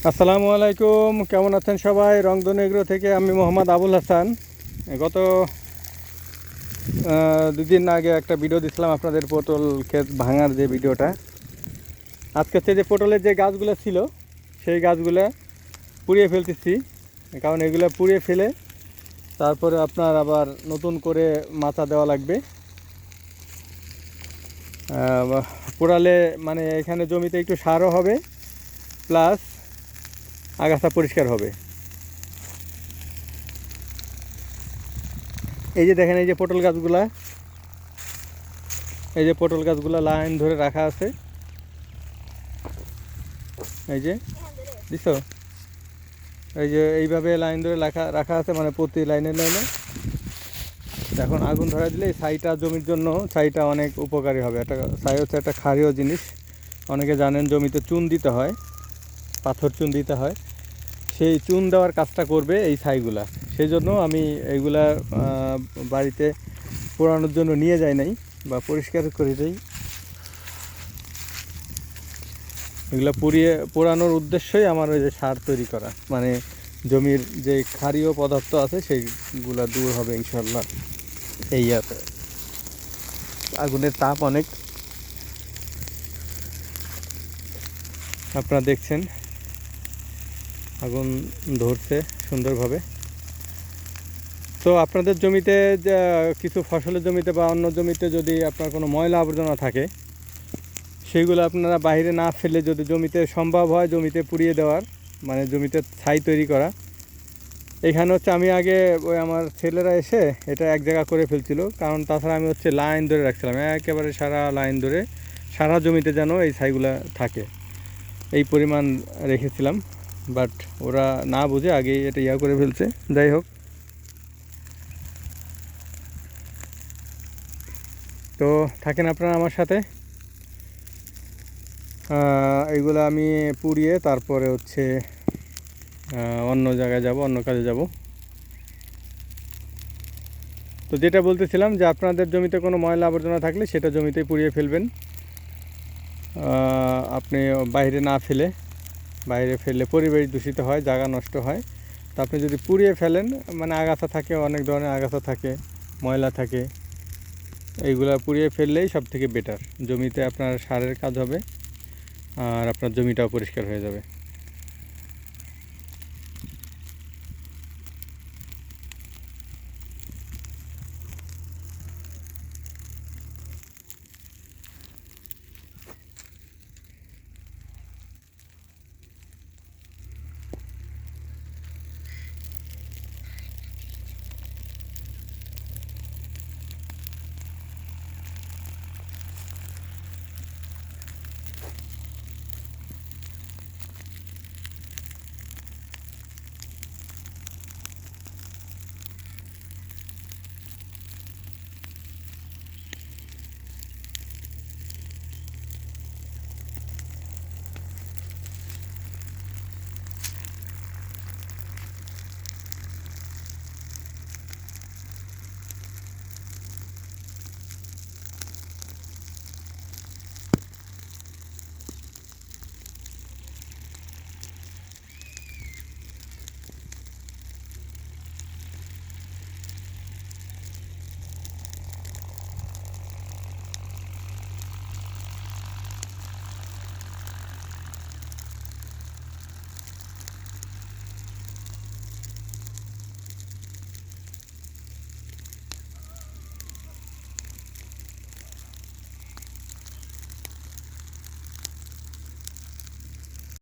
আসসালামু আলাইকুম, কেমন আছেন সবাই? রংধনু এগ্রো থেকে আমি মোহাম্মদ আবুল হাসান। গত 2 দিন আগে একটা ভিডিও দিছিলাম আপনাদের পটল ক্ষেত ভাঙার যে ভিডিওটা। আজকে যে পটলের যে গাছগুলো ছিল সেই গাছগুলো পুড়িয়ে ফেলতেছি, কারণ এগুলো পুড়িয়ে ফেলে তারপরে আপনার আবার নতুন করে মাচা দেওয়া লাগবে। পোড়ালে মানে এখানে জমিতে একটু সারও হবে, প্লাস আগাছা পরিষ্কার হবে। এই যে দেখেন, এই যে পটল গাছগুলা লাইন ধরে রাখা আছে। এই যে দিছো, এই যে এইভাবে লাইন ধরে রাখা আছে, মানে প্রতি লাইনে লাইনে। এখন আগুন ধরা দিলে এই ছাইটা জমির জন্য ছাইটা অনেক উপকারী হবে। একটা ছাই হচ্ছে একটা ক্ষারীয় জিনিস। অনেকে জানেন জমিতে চুন দিতে হয়, পাথর চুন দিতে হয়। সেই চুন দেওয়ার কাজটা করবে এই ছাইগুলা। সেই জন্য আমি এইগুলা বাড়িতে পোড়ানোর জন্য নিয়ে যাই নাই, বা পরিষ্কার করে দিই। এগুলো পোড়ানোর উদ্দেশ্যই আমার ওই যে সার তৈরি করা, মানে জমির যে ক্ষারীয় পদার্থ আছে সেইগুলা দূর হবে ইনশাল্লাহ। এই আগুনের তাপ অনেক, আপনারা দেখছেন আগুন ধরছে সুন্দরভাবে। তো আপনাদের জমিতে কিছু ফসলের জমিতে বা অন্য জমিতে যদি আপনার কোনো ময়লা আবর্জনা থাকে, সেইগুলো আপনারা বাইরে না ফেলে যদি জমিতে সম্ভব হয় জমিতে পুড়িয়ে দেওয়ার, মানে জমিতে ছাই তৈরি করা। এখানে হচ্ছে আমি আগে ওই আমার ছেলেরা এসে এটা এক জায়গা করে ফেলছিল, কারণ তাছাড়া আমি হচ্ছে লাইন ধরে রাখছিলাম, একেবারে সারা লাইন ধরে সারা জমিতে যেন এই ছাইগুলো থাকে এই পরিমাণ রেখেছিলাম। বাট ওরা না বুঝে আগেই এটা করে ফেলছে। যাই হোক, তো থাকেন আপনারা আমার সাথে। এইগুলো আমি পুড়িয়ে তারপরে হচ্ছে অন্য জায়গায় যাব, অন্য কাজে যাব। তো যেটা বলতেছিলাম যে আপনাদের জমিতে কোনো ময়লা আবর্জনা থাকলে সেটা জমিতেই পুড়িয়ে ফেলবেন, আপনি বাইরে না ফেলে। বাইরে ফেললে পরিবেশ দূষিত হয়, জায়গা নষ্ট হয়। তো আপনি যদি পুড়িয়ে ফেলেন, মানে আগাছা থাকে, অনেক ধরনের আগাছা থাকে, ময়লা থাকে, এইগুলা পুড়িয়ে ফেললেই সব থেকে বেটার। জমিতে আপনার সারের কাজ হবে আর আপনার জমিটাও পরিষ্কার হয়ে যাবে।